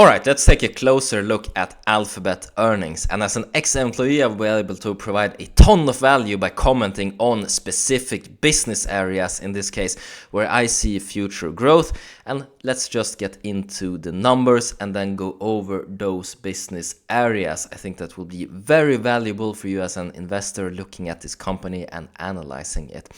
Alright, let's take a closer look at Alphabet earnings. And as an ex-employee, I've been able to provide a ton of value by commenting on specific business areas, in this case, where I see future growth. And let's just get into the numbers and then go over those business areas. I think that will be very valuable for you as an investor looking at this company and analyzing it.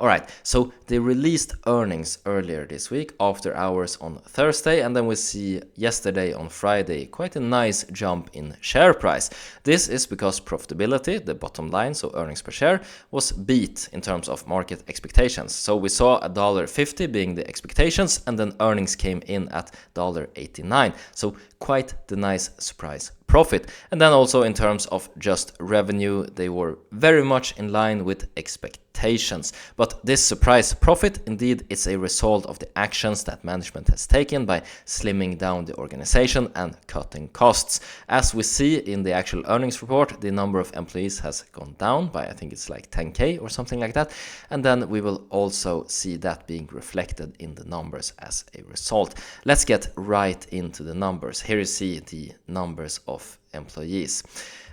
Alright, so they released earnings earlier this week, after hours on Thursday, and then we see yesterday on Friday quite a nice jump in share price. This is because profitability, the bottom line, so earnings per share, was beat in terms of market expectations. So we saw $1.50 being the expectations, and then earnings came in at $1.89. So quite the nice surprise profit. And then also in terms of just revenue, they were very much in line with expectations. But this surprise profit, indeed, is a result of the actions that management has taken by slimming down the organization and cutting costs. As we see in the actual earnings report, the number of employees has gone down by, I think it's like 10K or something like that. And then we will also see that being reflected in the numbers as a result. Let's get right into the numbers. Here you see the numbers of employees.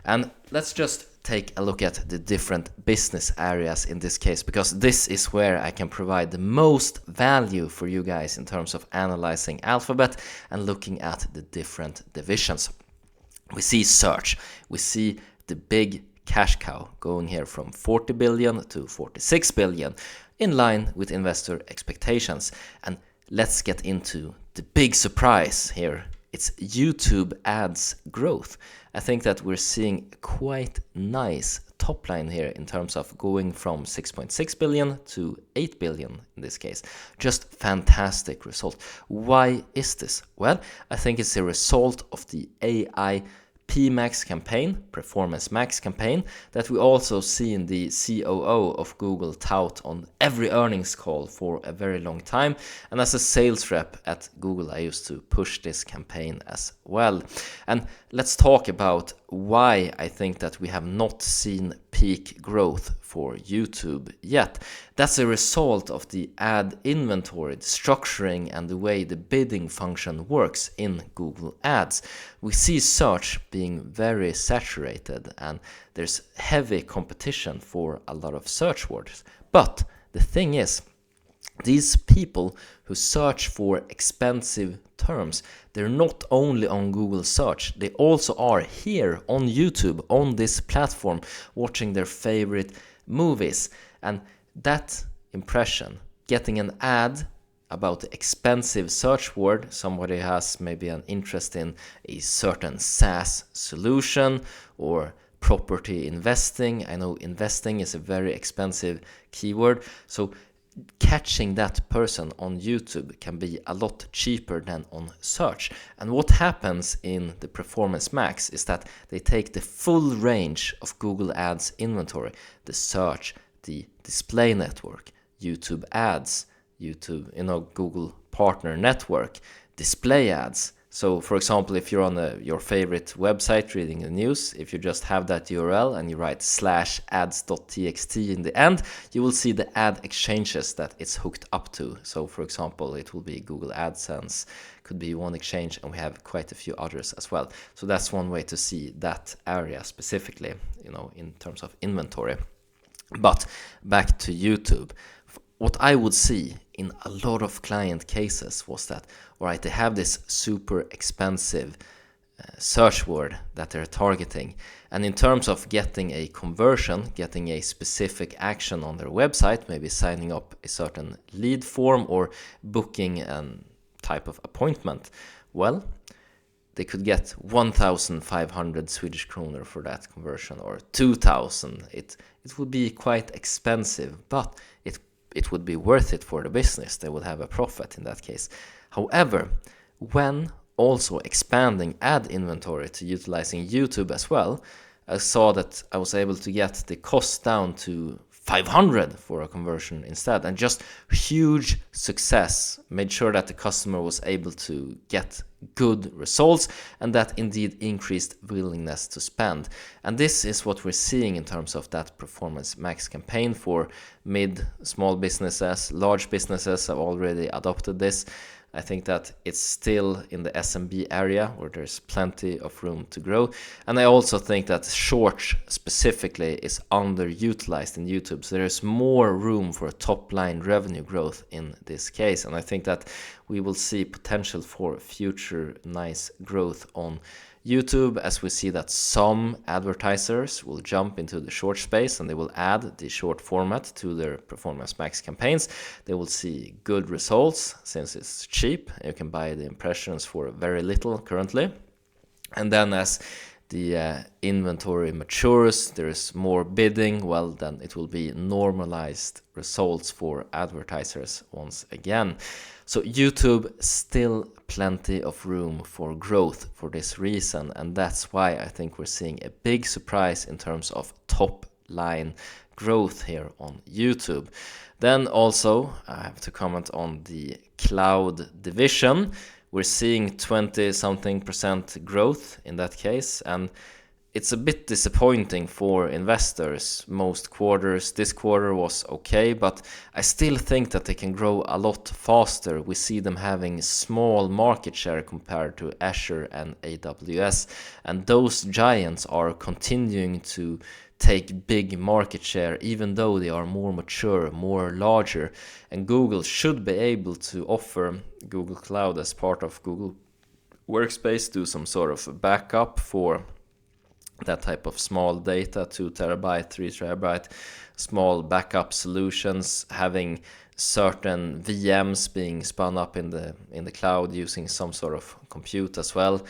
And let's just take a look at the different business areas in this case, because this is where I can provide the most value for you guys in terms of analyzing Alphabet and looking at the different divisions. We see search, we see the big cash cow going here from 40 billion to 46 billion, in line with investor expectations. And let's get into the big surprise here. It's YouTube ads growth. I think that we're seeing quite nice top line here in terms of going from 6.6 billion to 8 billion in this case. Just fantastic result. Why is this? Well, I think it's a result of the AI PMax campaign, Performance Max campaign, that we also see in the COO of Google tout on every earnings call for a very long time. And as a sales rep at Google, I used to push this campaign as well. And let's talk about why I think that we have not seen peak growth for YouTube yet. That's a result of the ad inventory, the structuring, and the way the bidding function works in Google Ads. We see search being very saturated, and there's heavy competition for a lot of search words. But the thing is, these people who search for expensive terms, they're not only on Google search, they also are here on YouTube, on this platform, watching their favorite movies. And that impression, getting an ad about the expensive search word, somebody has maybe an interest in a certain SaaS solution or property investing. I know investing is a very expensive keyword, so catching that person on YouTube can be a lot cheaper than on search. And what happens in the Performance Max is that they take the full range of Google Ads inventory, the search, the display network, YouTube ads, YouTube, Google Partner Network, display ads. So for example, if you're on your favorite website reading the news, if you just have that URL and you write /ads.txt in the end, you will see the ad exchanges that it's hooked up to. So for example, it will be Google AdSense, could be one exchange, and we have quite a few others as well. So that's one way to see that area specifically, in terms of inventory. But back to YouTube. What I would see in a lot of client cases was that, all right, they have this super expensive search word that they're targeting. And in terms of getting a conversion, getting a specific action on their website, maybe signing up a certain lead form or booking a type of appointment, well, they could get 1,500 Swedish kronor for that conversion, or 2,000. It would be quite expensive, but it would be worth it for the business. They would have a profit in that case. However, when also expanding ad inventory to utilizing YouTube as well, I saw that I was able to get the cost down to 500 for a conversion instead, and just huge success. Made sure that the customer was able to get good results, and that indeed increased willingness to spend. And this is what we're seeing in terms of that Performance Max campaign for small businesses. Large businesses have already adopted this. I think that it's still in the SMB area where there's plenty of room to grow. And I also think that Shorts specifically is underutilized in YouTube. So there's more room for top line revenue growth in this case. And I think that we will see potential for future nice growth on YouTube, as we see that some advertisers will jump into the short space and they will add the short format to their Performance Max campaigns. They will see good results since it's cheap. You can buy the impressions for very little currently. And then as the inventory matures, there is more bidding, well, then it will be normalized results for advertisers once again. So YouTube, still plenty of room for growth for this reason, and that's why I think we're seeing a big surprise in terms of top line growth here on YouTube. Then also I have to comment on the cloud division. We're seeing 20-something% growth in that case, and it's a bit disappointing for investors. Most quarters, this quarter was okay, but I still think that they can grow a lot faster. We see them having small market share compared to Azure and AWS, and those giants are continuing to take big market share even though they are more mature, more larger, and Google should be able to offer Google Cloud as part of Google Workspace, do some sort of backup for that type of small data, 2 terabyte, 3 terabyte, small backup solutions, having certain VMs being spun up in the cloud using some sort of compute as well.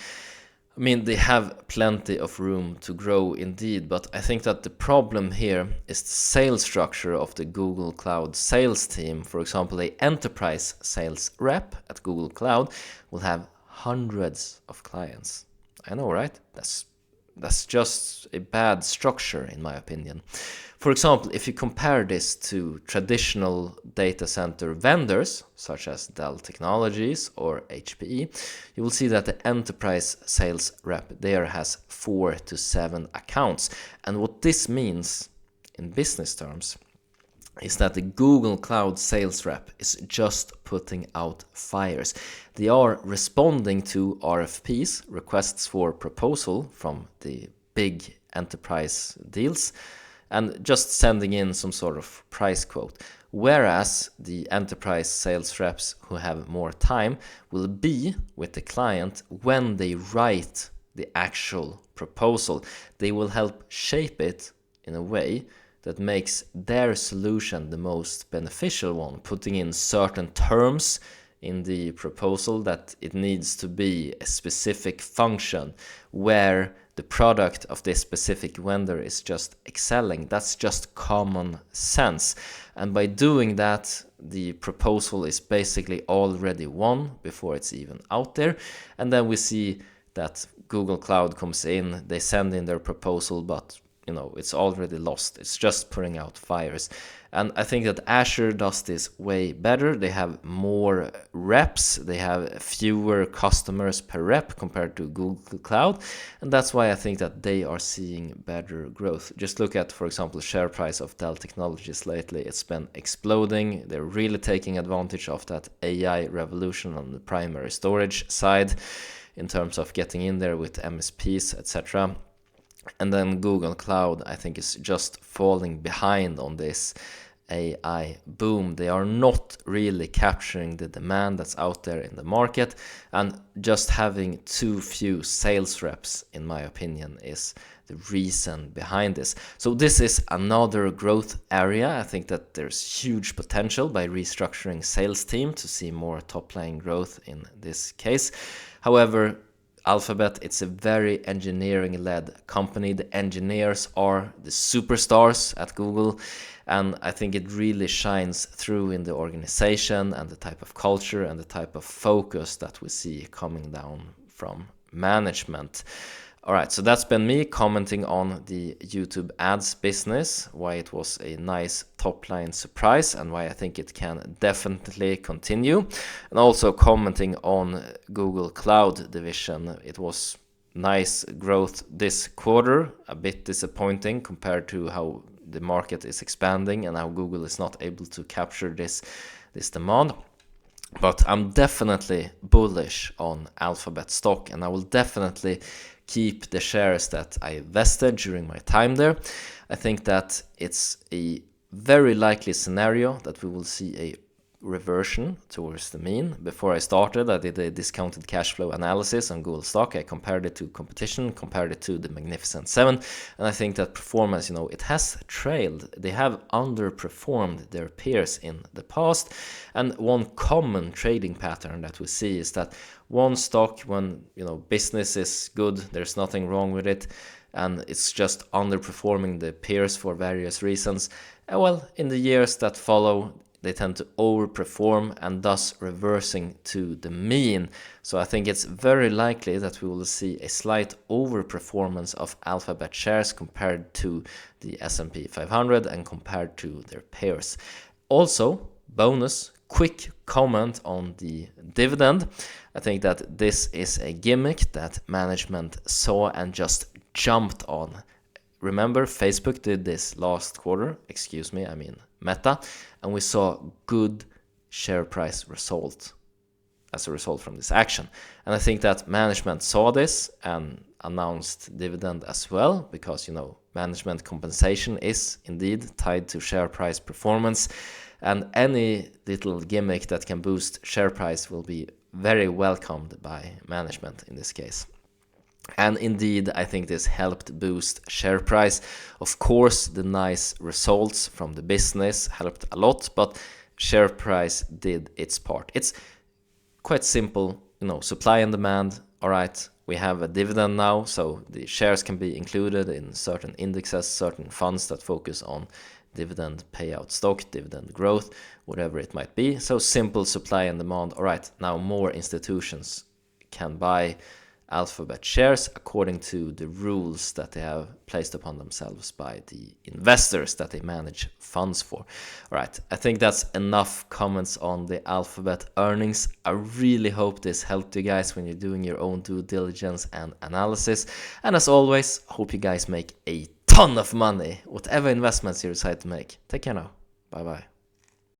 I mean, they have plenty of room to grow indeed, but I think that the problem here is the sales structure of the Google Cloud sales team. For example, the enterprise sales rep at Google Cloud will have hundreds of clients. I know, right? That's just a bad structure in my opinion. For example, if you compare this to traditional data center vendors such as Dell Technologies or HPE, you will see that the enterprise sales rep there has 4 to 7 accounts. And what this means in business terms is that the Google Cloud sales rep is just putting out fires. They are responding to RFPs, requests for proposal from the big enterprise deals, and just sending in some sort of price quote. Whereas the enterprise sales reps who have more time will be with the client when they write the actual proposal. They will help shape it in a way that makes their solution the most beneficial one, putting in certain terms in the proposal that it needs to be a specific function where the product of this specific vendor is just excelling. That's just common sense. And by doing that, the proposal is basically already won before it's even out there. And then we see that Google Cloud comes in, they send in their proposal, but it's already lost. It's just putting out fires. And I think that Azure does this way better. They have more reps, they have fewer customers per rep compared to Google Cloud, and that's why I think that they are seeing better growth. Just look at, for example, the share price of Dell Technologies lately. It's been exploding. They're really taking advantage of that AI revolution on the primary storage side in terms of getting in there with MSPs, etc. And then Google Cloud, I think, is just falling behind on this AI boom. They are not really capturing the demand that's out there in the market, and just having too few sales reps, in my opinion, is the reason behind this. So this is another growth area. I think that there's huge potential by restructuring sales team to see more top-line growth in this case. However, Alphabet, it's a very engineering-led company. The engineers are the superstars at Google, and I think it really shines through in the organization and the type of culture and the type of focus that we see coming down from management. All right, so that's been me commenting on the YouTube ads business, why it was a nice top-line surprise and why I think it can definitely continue. And also commenting on Google Cloud division. It was nice growth this quarter, a bit disappointing compared to how the market is expanding and how Google is not able to capture this demand. But I'm definitely bullish on Alphabet stock, and I will definitely keep the shares that I invested during my time there. I think that it's a very likely scenario that we will see a reversion towards the mean. Before I started, I did a discounted cash flow analysis on Google stock. I compared it to competition, compared it to the Magnificent Seven, and I think that performance, it has trailed. They have underperformed their peers in the past, and one common trading pattern that we see is that one stock, when business is good, there's nothing wrong with it, and it's just underperforming the peers for various reasons. Well, in the years that follow, they tend to overperform and thus reversing to the mean. So I think it's very likely that we will see a slight overperformance of Alphabet shares compared to the S&P 500 and compared to their peers. Also, bonus, quick comment on the dividend. I think that this is a gimmick that management saw and just jumped on. Remember, Facebook did this last quarter, Meta, and we saw good share price result as a result from this action. And I think that management saw this and announced dividend as well, because management compensation is indeed tied to share price performance, and any little gimmick that can boost share price will be very welcomed by management in this case. And indeed, I think this helped boost share price. Of course, the nice results from the business helped a lot, but share price did its part. It's quite simple, supply and demand. All right, we have a dividend now, so the shares can be included in certain indexes, certain funds that focus on dividend payout stock, dividend growth, whatever it might be. So simple supply and demand. All right, now more institutions can buy Alphabet shares according to the rules that they have placed upon themselves by the investors that they manage funds for. All right, I think that's enough comments on the Alphabet earnings. I really hope this helped you guys when you're doing your own due diligence and analysis. And as always, hope you guys make a ton of money, whatever investments you decide to make. Take care now. Bye bye.